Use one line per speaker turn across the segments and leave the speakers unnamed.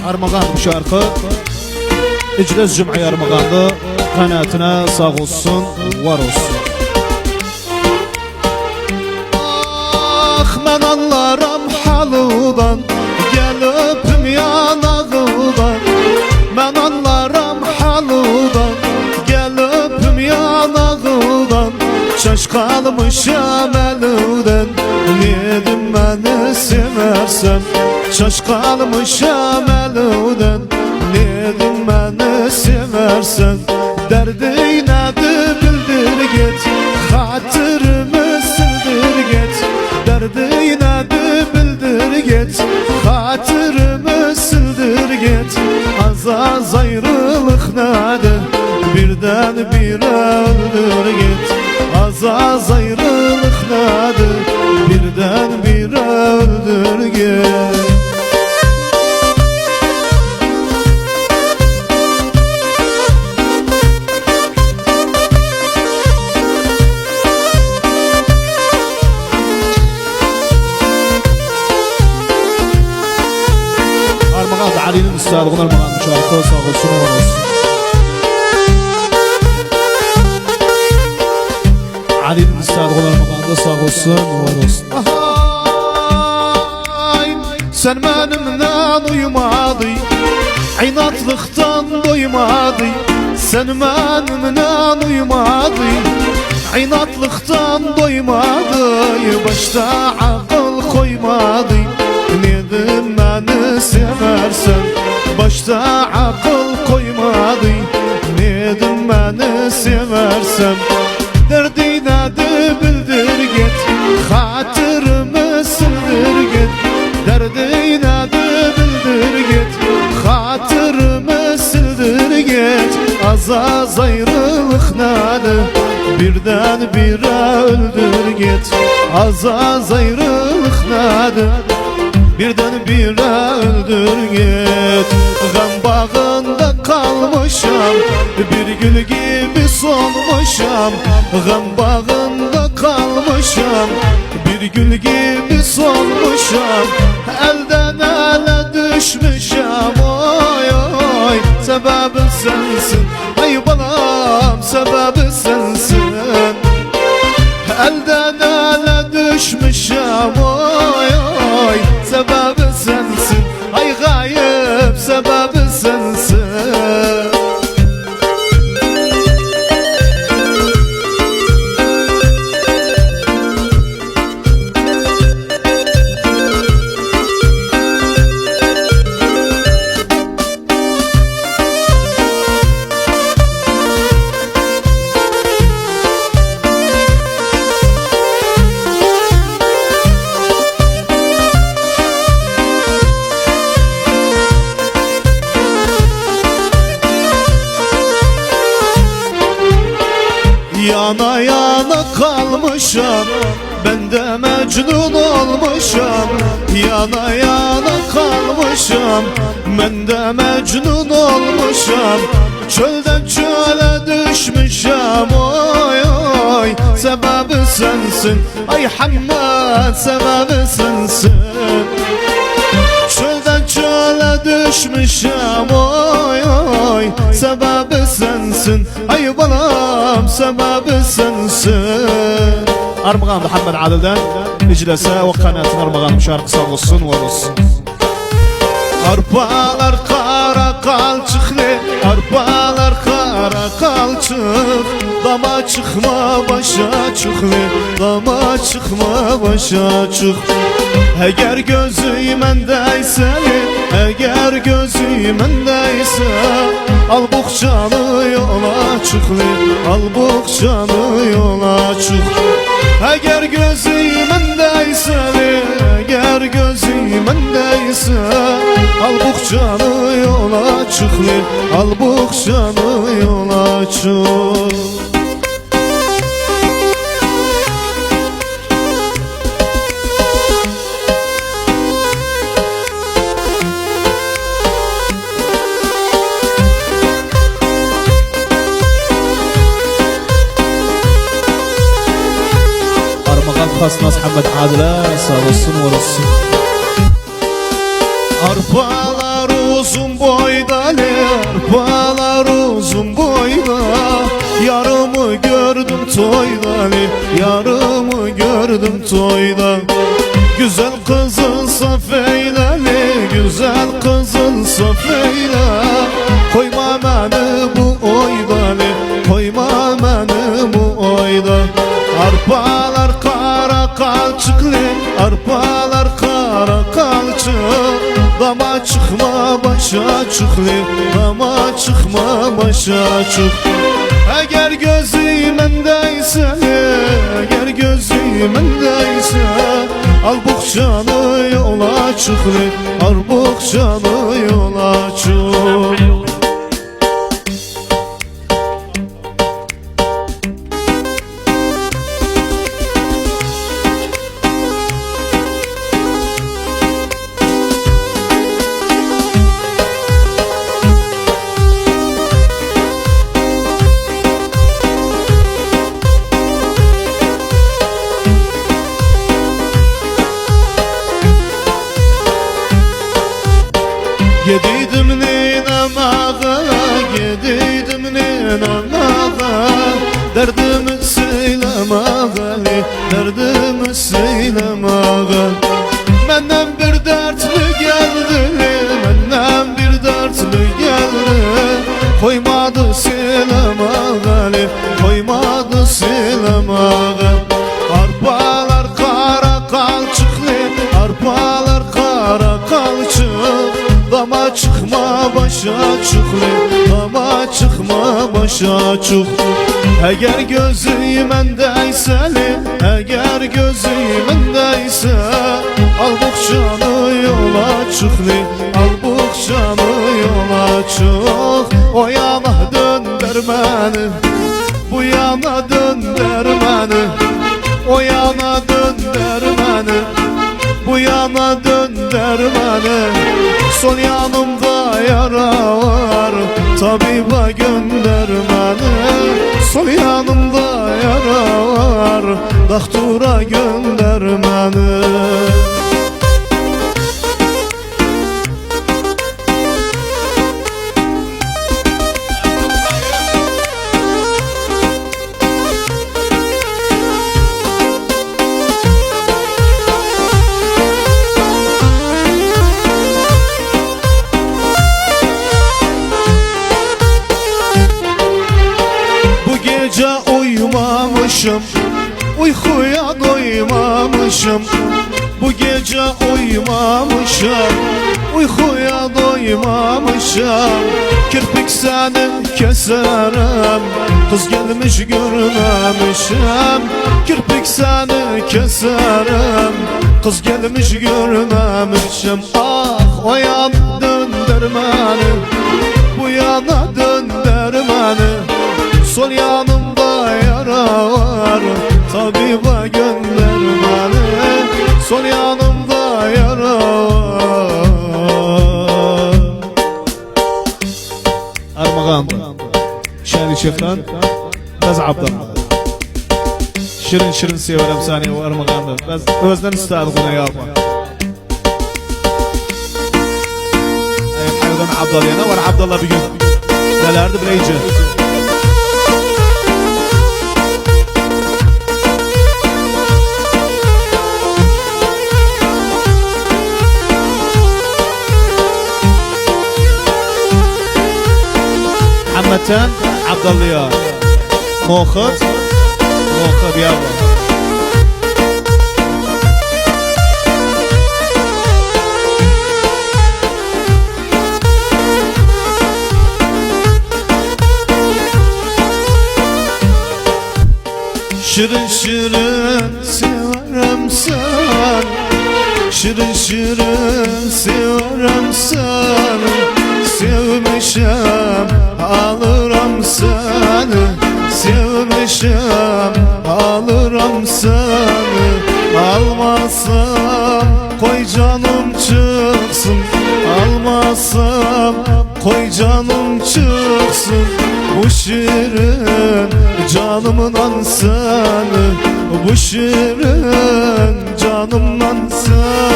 Armağan bu şarkı İclaz Cum'u Armağan'dı. Kanatına sağ olsun, var olsun. Ah ben anlarım halıdan, gel öpüm yanağıdan. Ben anlarım halıdan, gel öpüm yanağıdan. Şaş kalmışam elden, niyedim beni seversen. Şaş kalmışam elden, niyedim beni seversen. Derdine de bildir git, hatırımı sildir git. Derdine de bildir git, hatırımı sildir git. Az ayrılık nedir, birden bire öldür git. Az ayrılık nedir, birden bire öldür git. Ali'nin üstadına Armağan bu şarkı sağ olsun, var olsun. Ali'nin üstadına Armağan da sağ olsun, var olsun. Ay, sen benimle uyumadın, inatlıktan doymadın. Sen benimle uyumadın, inatlıktan doymadın. Başta akıl koymadın, nedim beni seversen. Başta akıl koymadın, nedim beni seversen. Derdine de bildir git, hatırımı sildir git. Derdine de bildir git, hatırımı sildir git. Az ayrılık nedir, birden bire öldür git. Az ayrılık nedir, birden bire öldür git. Gam bağında kalmışam, bir gül gibi solmuşam. Gam bağında kalmışam, bir gül gibi solmuşam. Elden ele düşmüşam, oy oy. Sebebi sensin, ay balam, sebebi sensin. Elden ele düşmüşam, oy oy. Sebebi sensin, ay gayip, sebebi sensin. Yana yana kalmışam, ben de Mecnun olmuşam. Yana yana kalmışam, ben de Mecnun olmuşam. Çölden çöle düşmüşam, oy oy. Sebebi sensin, ay Hammed, sebebi sensin. Çölden çöle düşmüşam, oy oy. Sebebi sensin, ay balam, sebebi sensin. Armağan Muhammed Adil'den İclase ve kanatın Armağan şarkı sağ olsun, var olsun. Arpalar kara kalçıklı, arpalar kara kalçık. Dama çıkma başa çıklı, dama çıkma başa çık. Eğer gözü mendeyse, eğer gözü mendeyse, al buğçanı yola çıklı, al buğçanı yola çık. Eğer gözü mendeyse, eğer gözü mendeyse, al buğçanı yola çıklı, al buğçanı yola çık. Hasnas Muhammed Adil'e sağ olsun, var olsun. Arpalar uzun boyda, arpalar uzun boyda. Yarımı gördüm toyda, yarımı gördüm toyda. Güzel kızın safeyleli, güzel kızın safeyla. Koyma beni bu oydali, koyma beni bu oyda. Arpalar kara kalçıklı, arpalar kara kalçık. Dama çıkma başa çıklı, dama çıkma başa çık. Eğer gözümendeyse, eğer gözümendeyse, al buğçanı yola çıklı, al buğçanı yola çık. Gediydim ninemağa, gediydim ninemağa. Derdimi söylemağa, derdimi söylemağa. Menden bir dertli geldi, menden bir dertli geldi. Koymadı söylemağa, koymadı söylemağa. Arpalar kara kalçıklı, arpalar kara kalçık. Dama çıkma başa çıklı, dama çıkma başa çık. Eğer gözümendeyse, eğer gözümendeyse, al buğçanı yola çıklı, al buğçanı yola çık. O yana dönder beni, bu yana dönder beni. O yana dönder beni, bu yana dönder beni. Sol yanımda yara var, tabiba gönder beni. Sol yanımda yara var, doktora gönder beni. Gece uyumamışım, uykuya doymamışım. Bu gece uyumamışım, uykuya doymamışım. Kirpik seni keserim, kız gelmiş görmemişim. Kirpik seni keserim, kız gelmiş görmemişim. Ah o yana dönder beni, bu yana dönder beni. Sol yanımda yara var, tabiba gönder beni. Sol yanımda yara var. Armağan Şehri Şeyh'ten Bez Abdallah. Şirin şirin severim seni o Armağan'da. Bez özden istedim buna yapma. Hayırdan Abdallah'ına var Abdallah bir gün. Nelerdi bileyce. Muhammed Abdallah Mokhad yavrum. Şirin şirin severim sen, şirin şirin severim sen. Sevmişim alırım seni, sevmişim alırım seni. Almazsam koy canım çıksın, almazsam koy canım çıksın. Bu şirin canımdan seni, bu şirin canımdan seni.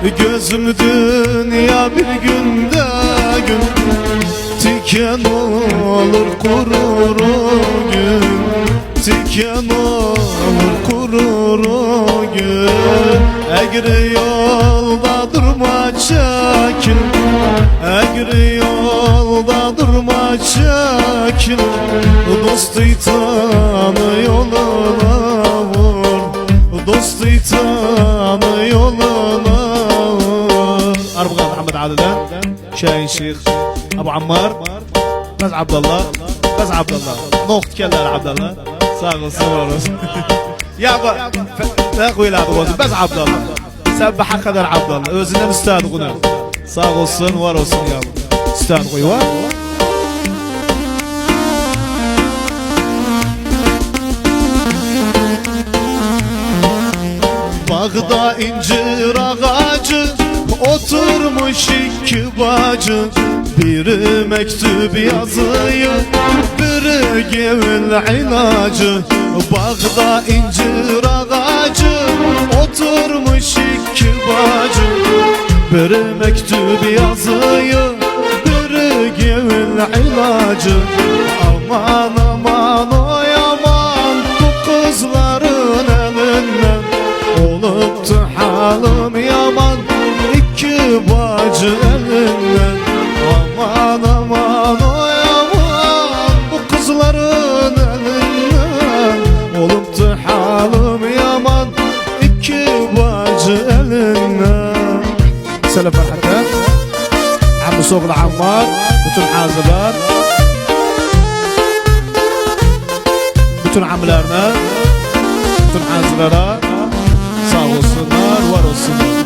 Gözüm dünya bir günde gün tiken olur kurur o gün, tiken olur kurur o gün. Eğri yolda durma çekil, eğri yolda durma çekil. Dostu tanı yoluna vur, dostu tanı yoluna vur. Armağan Muhammed Adil'den Şahin Şeyh Abu Ammar Baz Abdallah, Baz Abdallah Nokt keller Abdallah. Sağ olsun, var olsun. Ya koyuladı olsun Baz Abdallah. Sebbaha kadar Abdallah. Özünden üstadı bunu. Sağ olsun, var olsun ya. Üstadı koyu var. Bağda incir ağacı, oturmuş iki bacı. Biri mektup yazıyor, biri gevil ilacı. Bağda incir ağacı, oturmuş iki bacı. Biri mektup yazıyor, biri gevil ilacı. Aman aman oy aman, bu kızların elinden oluptu halim yaman, iki bacı elinden. Aman aman oy aman, bu kızların elinden oluptu halim yaman, iki bacı elinden. Selam Ferhat'e Ammu Soğlu Ammar, bütün hazırlar, bütün amlarına, bütün hazırlara sağ olsunlar, var olsunlar.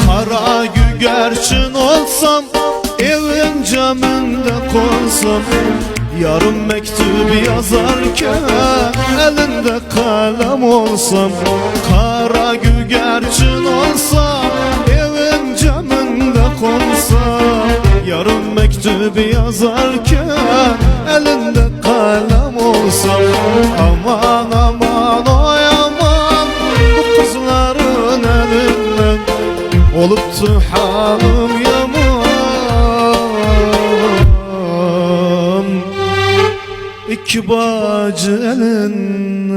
Kara gügerçin olsam, evin camında konsam, yarım mektup yazarken elinde kalem olsam. Kara gügerçin olsam, evin camında konsam, yarım mektup yazarken elinde kalem olsam. Aman aman oy aman, bu kızların elinden oluptu halim yaman, iki bacı elinden.